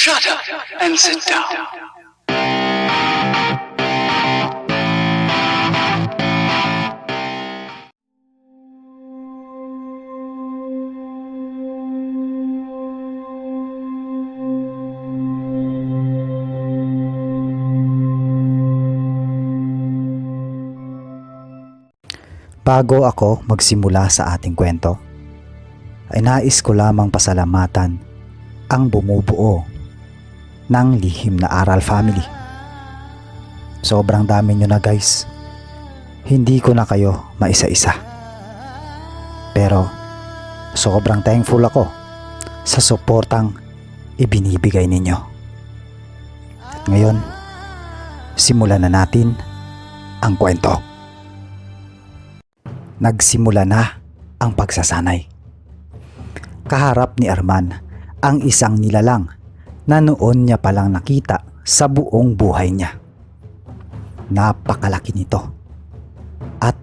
Shut up and sit down. Bago ako magsimula sa ating kwento, ay nais ko lamang pasalamatan ang bumubuo ng Lihim na Aral Family. Sobrang dami nyo na guys. Hindi ko na kayo maisa-isa. Pero sobrang thankful ako sa suportang ibinibigay ninyo. At ngayon, simulan na natin ang kwento. Nagsimula na ang pagsasanay. Kaharap ni Arman ang isang nilalang na noon niya palang nakita sa buong buhay niya. Napakalaki nito at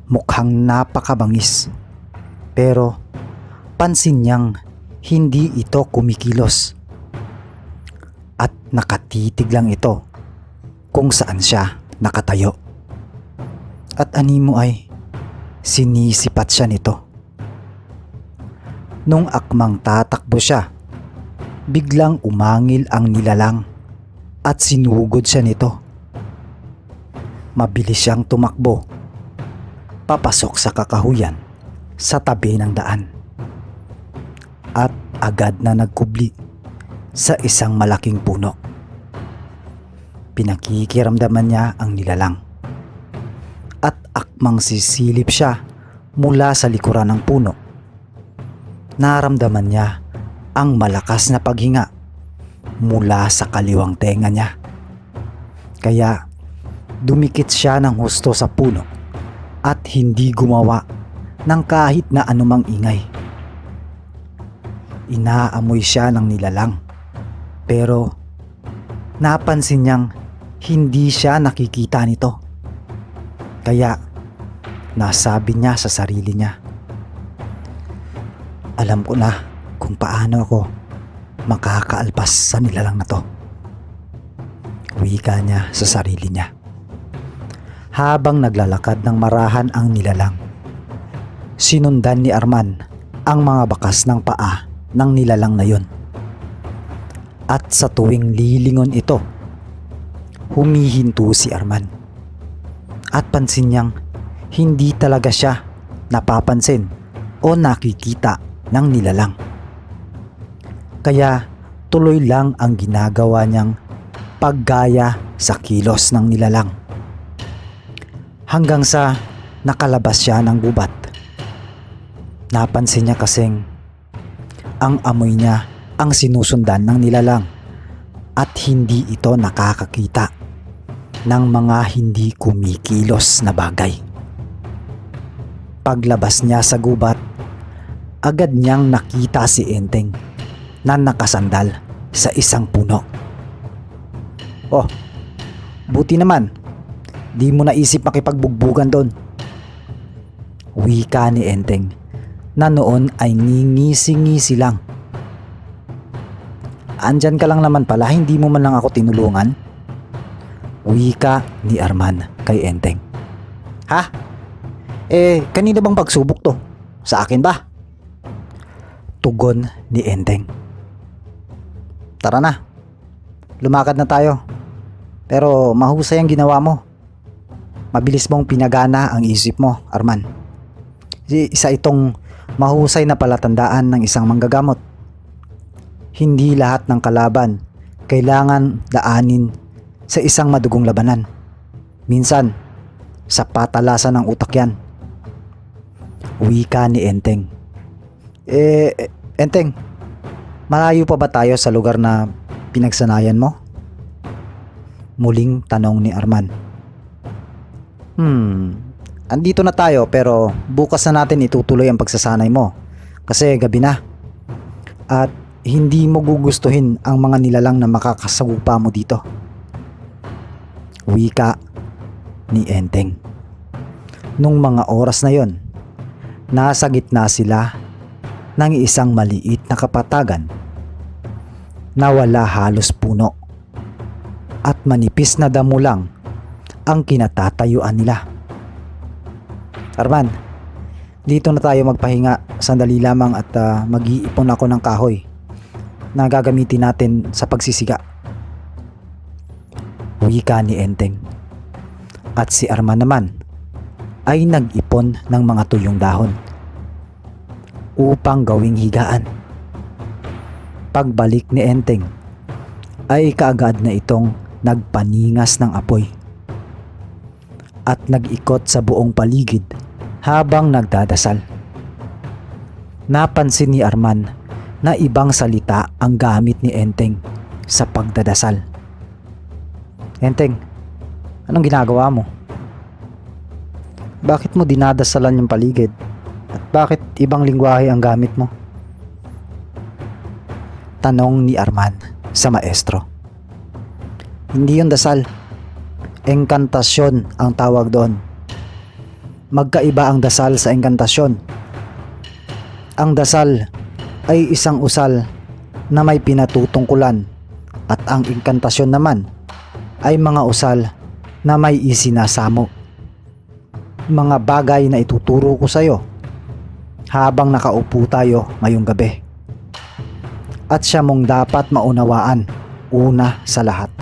mukhang napakabangis, pero pansin niyang hindi ito kumikilos at nakatitig lang ito kung saan siya nakatayo. At animo ay sinisipat siya nito. Nung akmang tatakbo siya, biglang umangil ang nilalang at sinugod siya nito. Mabilis siyang tumakbo, papasok sa kakahuyan sa tabi ng daan. At agad na nagkubli sa isang malaking puno. Pinakikiramdaman niya ang nilalang. At akmang sisilip siya mula sa likuran ng puno. Naramdaman niya ang malakas na paghinga mula sa kaliwang tenga niya. Kaya dumikit siya ng husto sa puno at hindi gumawa ng kahit na anumang ingay. Inaamoy siya ng nilalang, pero napansin niyang hindi siya nakikita nito. Kaya nasabi niya sa sarili niya, alam ko na kung paano ako makakaalpas sa nilalang na to. Wika niya sa sarili niya. Habang naglalakad ng marahan ang nilalang, sinundan ni Arman ang mga bakas ng paa ng nilalang na yon. At sa tuwing lilingon ito, humihinto si Arman. At pansin niyang hindi talaga siya napapansin o nakikita ng nilalang. Kaya tuloy lang ang ginagawa niyang paggaya sa kilos ng nilalang. Hanggang sa nakalabas siya ng gubat. Napansin niya kasing ang amoy niya ang sinusundan ng nilalang at hindi ito nakakakita ng mga hindi kumikilos na bagay. Paglabas niya sa gubat, agad niyang nakita si Enteng na nakasandal sa isang puno. Oh, buti naman, di mo naisip makipagbugbugan doon. Wika ni Enteng na noon ay ngingisi-ngisi lang. Andyan ka lang naman pala, hindi mo man lang ako tinulungan. Wika ni Arman kay Enteng. Ha? Kanina bang pagsubok to? Sa akin ba? Tugon ni Enteng. Tara na. Lumakad na tayo. Pero mahusay ang ginawa mo. Mabilis mong pinagana ang isip mo, Arman. Isa itong mahusay na palatandaan ng isang manggagamot. Hindi lahat ng kalaban kailangan daanin sa isang madugong labanan. Minsan, sa patalasan ng utak yan. Wika ni Enteng. Enteng, malayo pa ba tayo sa lugar na pinagsanayan mo? Muling tanong ni Arman. Andito na tayo pero bukas na natin itutuloy ang pagsasanay mo. Kasi gabi na. At hindi mo gugustuhin ang mga nilalang na makakasagupa mo dito. Wika ni Enteng. Nung mga oras na yon, nasa gitna sila ng isang maliit na kapatagan na wala halos puno at manipis na damo lang ang kinatatayuan nila. Arman, dito na tayo magpahinga sandali lamang at mag-iipon ako ng kahoy na gagamitin natin sa pagsisiga. Wika ni Enteng. At si Arman naman ay nag-ipon ng mga tuyong dahon upang gawing higaan. Pagbalik ni Enteng ay kaagad na itong nagpaningas ng apoy at nag-ikot sa buong paligid habang nagdadasal. Napansin ni Arman na ibang salita ang gamit ni Enteng sa pagdadasal. Enteng, anong ginagawa mo? Bakit mo dinadasalan yung paligid? At bakit ibang lingwahe ang gamit mo? Tanong ni Arman sa maestro. Hindi yun dasal. Engkantasyon ang tawag doon. Magkaiba ang dasal sa engkantasyon. Ang dasal ay isang usal na may pinatutungkulan at ang engkantasyon naman ay mga usal na may isinasamo. Mga bagay na ituturo ko sa iyo habang nakaupo tayo ngayong gabi. At siya mong dapat maunawaan una sa lahat.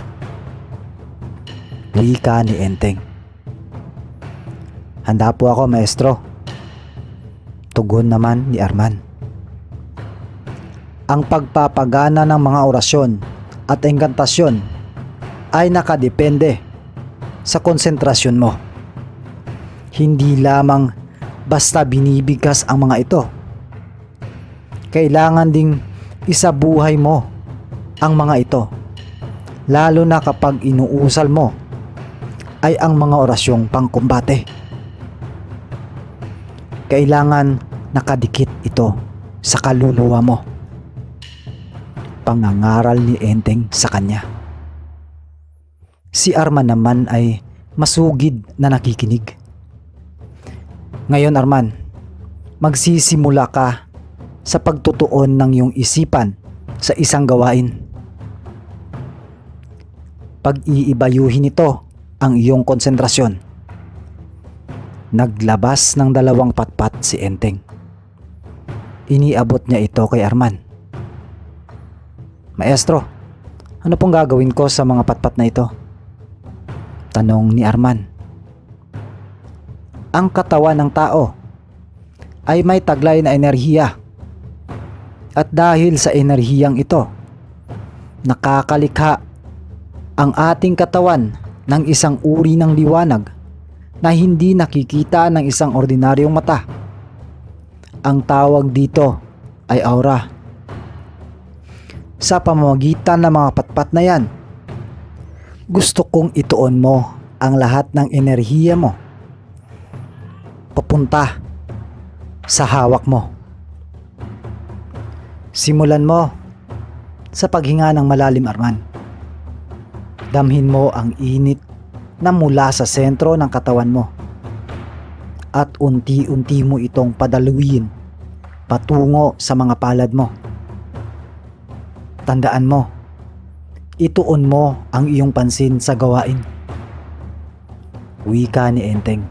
Wika ni Enteng. Handa po ako, maestro. Tugon naman ni Arman. Ang pagpapagana ng mga orasyon at engkantasyon ay nakadepende sa konsentrasyon mo. Hindi lamang basta binibigkas ang mga ito. Kailangan ding isabuhay mo ang mga ito, lalo na kapag inuusal mo ay ang mga orasyong pangkumbate. Kailangan nakadikit ito sa kaluluwa mo. Pangangaral ni Enteng sa kanya. Si Arman naman ay masugid na nakikinig. Ngayon Arman, magsisimula ka sa pagtutuon ng iyong isipan sa isang gawain. Pag-iibayuhin ito ang iyong konsentrasyon. Naglabas ng 2 patpat si Enteng. Iniabot niya ito kay Arman. Maestro, ano pong gagawin ko sa mga patpat na ito? Tanong ni Arman. Ang katawan ng tao ay may taglay na enerhiya. At dahil sa enerhiyang ito, nakakalikha ang ating katawan ng isang uri ng liwanag na hindi nakikita ng isang ordinaryong mata. Ang tawag dito ay aura. Sa pamamagitan ng mga patpat na yan, gusto kong ituon mo ang lahat ng enerhiya mo papunta sa hawak mo. Simulan mo sa paghinga ng malalim, Arman. Damhin mo ang init na mula sa sentro ng katawan mo at unti-unti mo itong padaluin patungo sa mga palad mo. Tandaan mo, ituon mo ang iyong pansin sa gawain. Wika ni Enteng.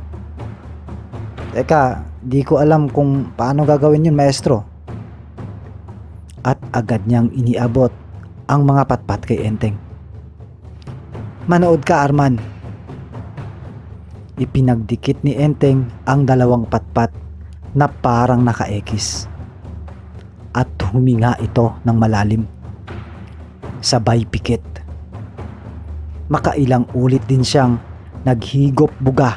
Teka, di ko alam kung paano gagawin yun, maestro. At agad niyang iniabot ang mga patpat kay Enteng. Manood ka, Arman. Ipinagdikit ni Enteng ang 2 patpat na parang nakaekis. At huminga ito ng malalim. Sabay pikit. Makailang ulit din siyang naghigop buga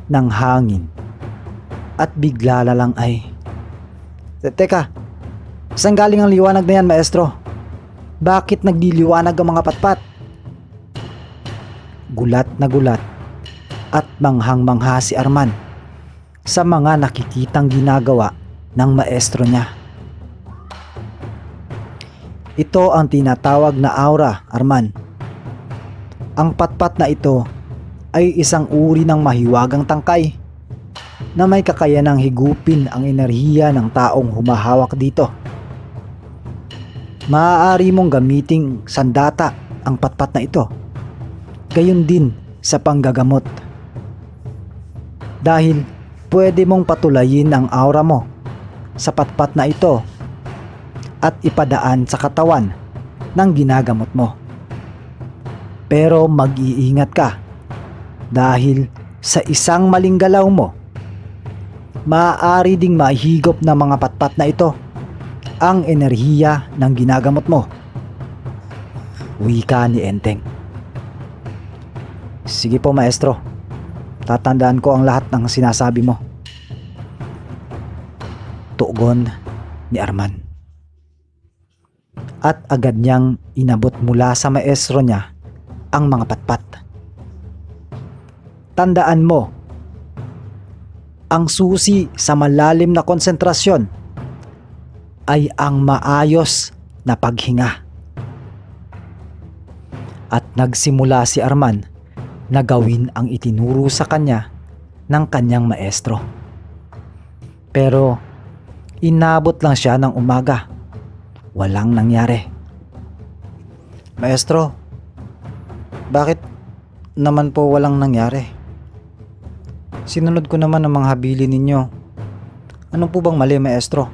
ng hangin. At bigla na lang ay, Teka, saan galing ang liwanag na yan, maestro? Bakit nagliliwanag ang mga patpat? Gulat na gulat at manghang-mangha si Arman sa mga nakikitang ginagawa ng maestro niya. Ito ang tinatawag na aura, Arman. Ang patpat na ito ay isang uri ng mahiwagang tangkay na may kakayanang higupin ang enerhiya ng taong humahawak dito. Maaari mong gamiting sandata ang patpat na ito. Gayon din sa panggagamot. Dahil pwede mong patulayin ang aura mo sa patpat na ito at ipadaan sa katawan ng ginagamot mo. Pero mag-iingat ka dahil sa isang maling galaw mo, maaari ding mahigop ng mga patpat na ito ang enerhiya ng ginagamot mo. Wika ni Enteng. Sige po, maestro. Tatandaan ko ang lahat ng sinasabi mo. Tugon ni Arman. At agad niyang inabot mula sa maestro niya ang mga patpat. Tandaan mo, ang susi sa malalim na konsentrasyon ay ang maayos na paghinga. At nagsimula si Arman na gawin ang itinuro sa kanya ng kanyang maestro. Pero inabot lang siya ng umaga. Walang nangyari. Maestro, bakit naman po walang nangyari? Sinunod ko naman ang mga habilin ninyo. Ano po bang mali, maestro?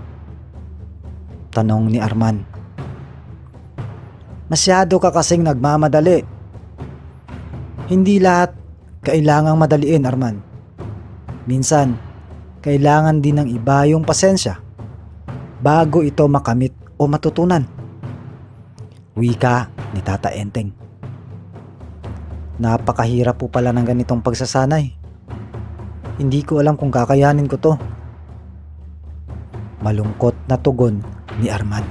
Tanong ni Arman. Masyado ka kasing nagmamadali. Hindi lahat kailangang madaliin, Arman. Minsan, kailangan din ng iba yung pasensya bago ito makamit o matutunan. Wika ni Tata Enteng. Napakahirap po pala ng ganitong pagsasanay. Hindi ko alam kung kakayanin ko to. Malungkot na tugon ni Arman.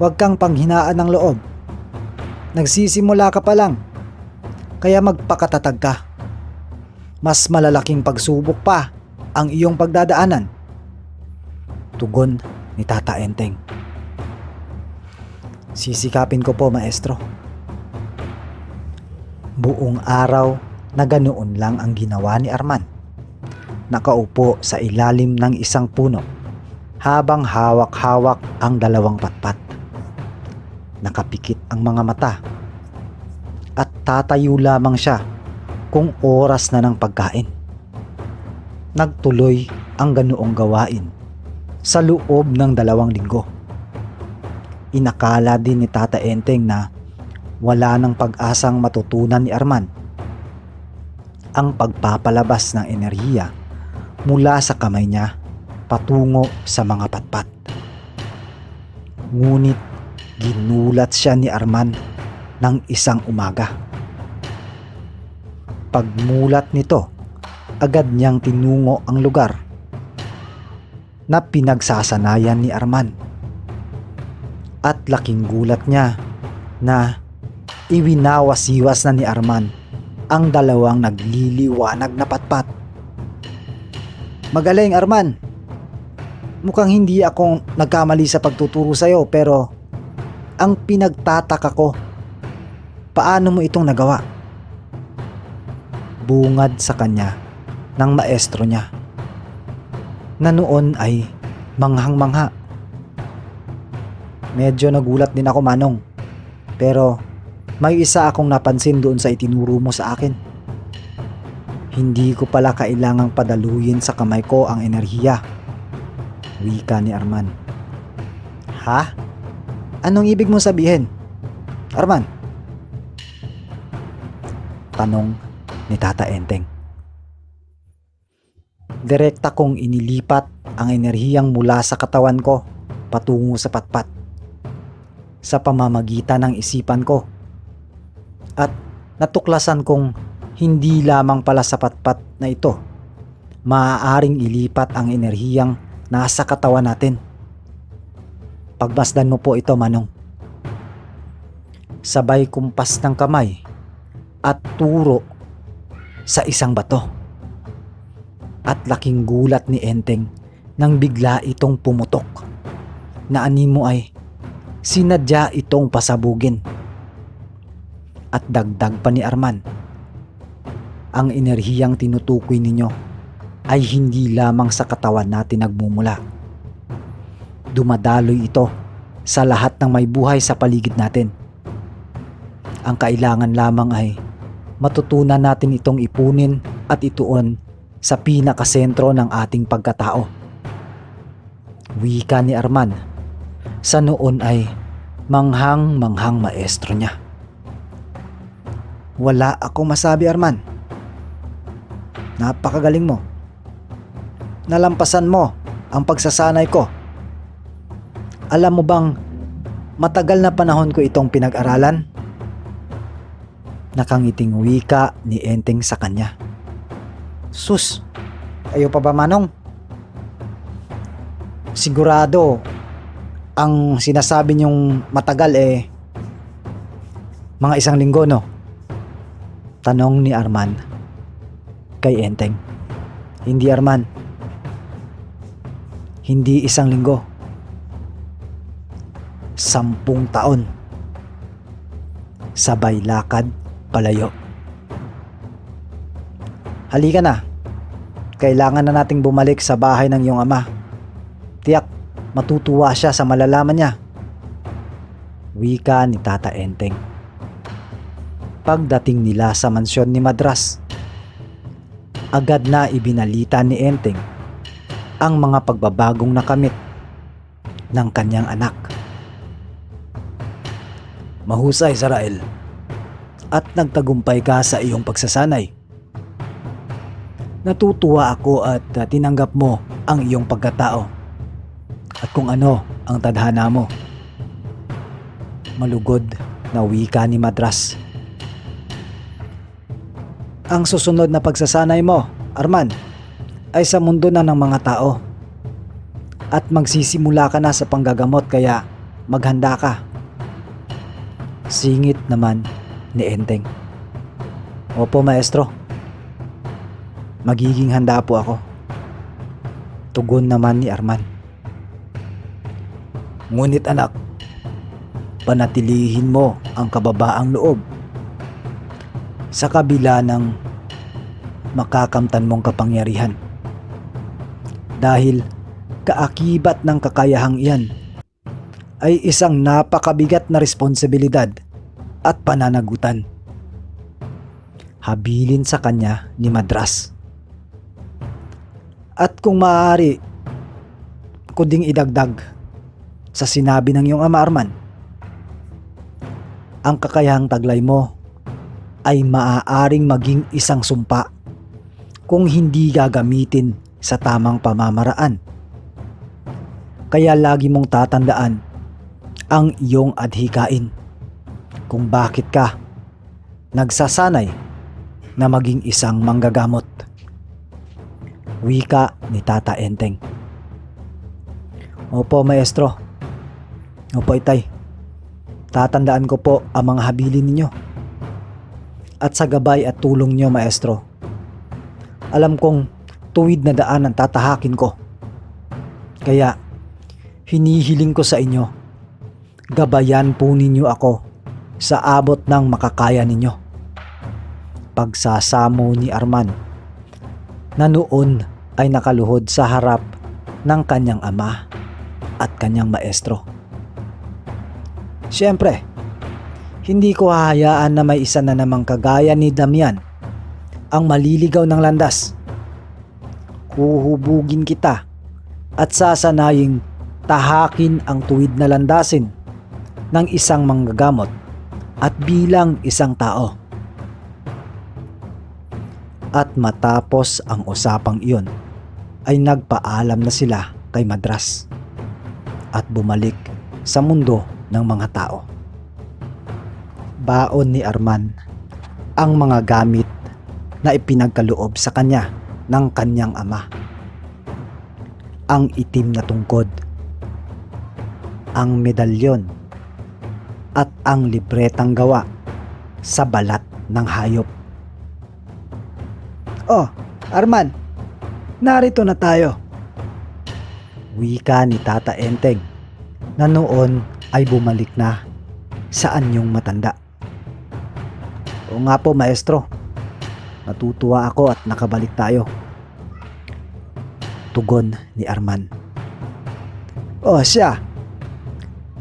Huwag kang panghinaan ng loob. Nagsisimula ka pa lang. Kaya magpakatatag ka. Mas malalaking pagsubok pa ang iyong pagdadaanan. Tugon ni Tata Enteng. Sisikapin ko po, maestro. Buong araw na ganoon lang ang ginawa ni Arman. Nakaupo sa ilalim ng isang puno habang hawak-hawak ang dalawang patpat. Nakapikit ang mga mata at tatayo lamang siya kung oras na ng pagkain. Nagtuloy ang ganoong gawain sa loob ng 2 linggo. Inakala din ni Tata Enteng na wala nang pag-asang matutunan ni Arman ang pagpapalabas ng enerhiya mula sa kamay niya patungo sa mga patpat. Ngunit ginulat siya ni Arman ng isang umaga. Pagmulat nito, agad niyang tinungo ang lugar na pinagsasanayan ni Arman. At laking gulat niya na iwinawas-iwas na ni Arman ang 2 nagliliwanag na patpat. Magaling, Arman. Mukhang hindi ako nagkamali sa pagtuturo sa'yo, pero ang pinagtataka ko, paano mo itong nagawa? Bungad sa kanya ng maestro niya, na noon ay manghang-mangha. Medyo nagulat din ako, Manong, pero may isa akong napansin doon sa itinuro mo sa akin. Hindi ko pala kailangang padaluyin sa kamay ko ang enerhiya. Wika ni Arman. Ha? Anong ibig mong sabihin, Arman? Tanong ni Tata Enteng. Direkta kong inilipat ang enerhiyang mula sa katawan ko patungo sa patpat sa pamamagitan ng isipan ko. At natuklasan kong hindi lamang pala sa patpat na ito maaaring ilipat ang enerhiyang nasa katawan natin. Pagmasdan mo po ito, Manong. Sabay kumpas ng kamay at turo sa isang bato. At laking gulat ni Enteng nang bigla itong pumutok, na animo ay sinadya itong pasabugin. At dagdag pa ni Arman, ang enerhiyang tinutukoy ninyo ay hindi lamang sa katawan natin nagmumula. Dumadaloy ito sa lahat ng may buhay sa paligid natin. Ang kailangan lamang ay matutunan natin itong ipunin at ituon sa pinakasentro ng ating pagkatao. Wika ni Arman. Sa noon ay manghang-manghang maestro niya. Wala akong masabi, Arman. Napakagaling mo. Nalampasan mo ang pagsasanay ko. Alam mo bang matagal na panahon ko itong pinag-aralan? Nakangiting wika ni Enteng sa kanya. Sus, ayaw pa ba, Manong? Sigurado ang sinasabi niyong matagal mga 1 linggo, no? Tanong ni Arman kay Enteng. Hindi, Arman. Hindi 1 linggo. 10 taon. Sabay lakad palayo. Halika na. Kailangan na nating bumalik sa bahay ng iyong ama. Tiyak, matutuwa siya sa malalaman niya. Wika ni Tata Enteng. Pagdating nila sa mansyon ni Madras, agad na ibinalita ni Enteng ang mga pagbabagong nakamit ng kanyang anak. Mahusay, Sarael, at nagtagumpay ka sa iyong pagsasanay. Natutuwa ako at tinanggap mo ang iyong pagkatao at kung ano ang tadhana mo. Malugod na wika ni Madras. Ang susunod na pagsasanay mo, Arman, ay sa mundo na ng mga tao at magsisimula ka na sa panggagamot, kaya maghanda ka. Singit naman ni Enteng. Opo, maestro. Magiging handa po ako. Tugon naman ni Arman. Ngunit anak, panatilihin mo ang kababaang loob. Sa kabila ng makakamtan mong kapangyarihan. Dahil kaakibat ng kakayahang iyan ay isang napakabigat na responsibilidad at pananagutan. Habilin sa kanya ni Madras. At kung maaari, kunding idagdag sa sinabi ng iyong ama, Arman, ang kakayahang taglay mo ay maaaring maging isang sumpa kung hindi gagamitin sa tamang pamamaraan. Kaya lagi mong tatandaan ang iyong adhikain kung bakit ka nagsasanay na maging isang manggagamot. Wika ni Tata Enteng. Opo, maestro. Opo, itay. Tatandaan ko po ang mga habilin ninyo. At sa gabay at tulong niyo, maestro, alam kong tuwid na daan ang tatahakin ko. Kaya hinihiling ko sa inyo, gabayan po ninyo ako sa abot ng makakaya ninyo. Pagsasamo ni Arman, na noon ay nakaluhod sa harap ng kanyang ama at kanyang maestro. Siyempre, hindi ko hahayaan na may isa na namang kagaya ni Damian ang maliligaw ng landas. Huhubugin kita at sasanaying tahakin ang tuwid na landasin ng isang manggagamot at bilang isang tao. At matapos ang usapang iyon ay nagpaalam na sila kay Madras at bumalik sa mundo ng mga tao. Baon ni Arman ang mga gamit na ipinagkaloob sa kanya ng kanyang ama. Ang itim na tungkod, ang medalyon, at ang libretang gawa sa balat ng hayop. Oh, Arman, narito na tayo. Wika ni Tata Enteng na noon ay bumalik na sa anyong matanda. O nga po, maestro. Natutuwa ako at nakabalik tayo. Tugon ni Arman. O siya,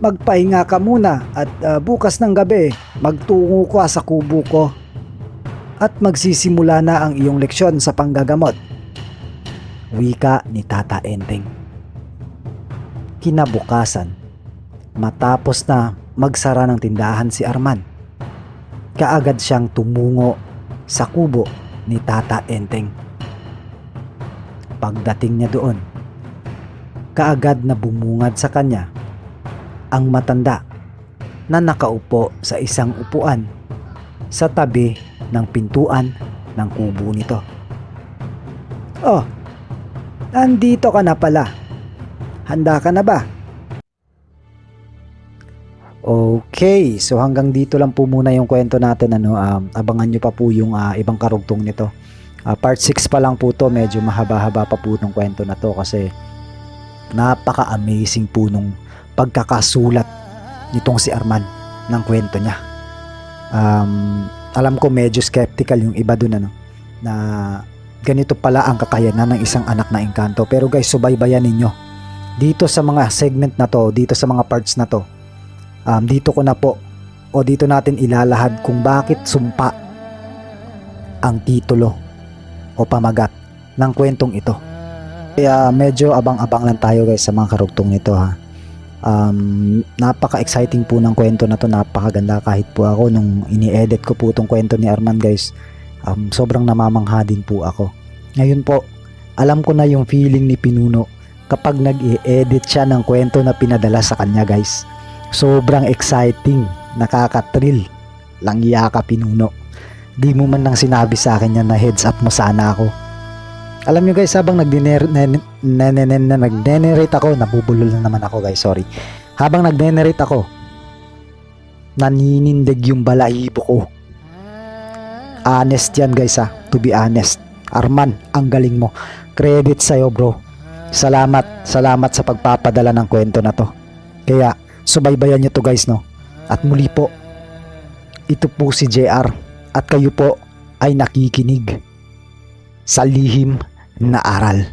magpahinga ka muna at bukas ng gabi magtungo ka sa kubo ko at magsisimula na ang iyong leksyon sa panggagamot. Wika ni Tata Enteng. Kinabukasan, matapos na magsara ng tindahan si Arman, kaagad siyang tumungo sa kubo ni Tata Enteng. Pagdating niya doon, kaagad na bumungad sa kanya ang matanda na nakaupo sa isang upuan sa tabi ng pintuan ng kubo nito. "Oh, nandito ka na pala. Handa ka na ba?" Okay, so hanggang dito lang po muna yung kwento natin. Abangan nyo pa po yung ibang karugtong nito. Part 6 pa lang po to, medyo mahaba-haba pa po ng kwento na to kasi napaka-amazing po nung pagkakasulat nitong si Arman ng kwento niya. Alam ko medyo skeptical yung iba dun na ganito pala ang kakayanan ng isang anak na engkanto. Pero guys, subaybayan ninyo dito sa mga segment na to, dito sa mga parts na to. Dito ko na po o dito natin ilalahad kung bakit sumpa ang titulo o pamagat ng kwentong ito. Kaya medyo abang-abang lang tayo guys sa mga karugtong nito ha. Napaka-exciting po ng kwento na to, napakaganda. Kahit po ako nung ini-edit ko po itong kwento ni Arman guys, sobrang namamangha din po ako. Ngayon po, alam ko na yung feeling ni Pinuno kapag nag-i-edit siya ng kwento na pinadala sa kanya guys. Sobrang exciting, nakaka-thrill. Langya ka Pinuno. Di mo man lang sinabi sa akin yan na heads up mo sana ako. Alam nyo guys, habang nag-generate ako, nabubulol na naman ako guys, sorry. Habang nag-generate ako, naninindig yung balahibo ko. Honest yan guys to be honest. Arman, ang galing mo. Credit sa'yo bro. Salamat sa pagpapadala ng kwento na to. Kaya, subaybayan nyo to guys At muli po, ito po si JR. At kayo po ay nakikinig sa lihim na aral.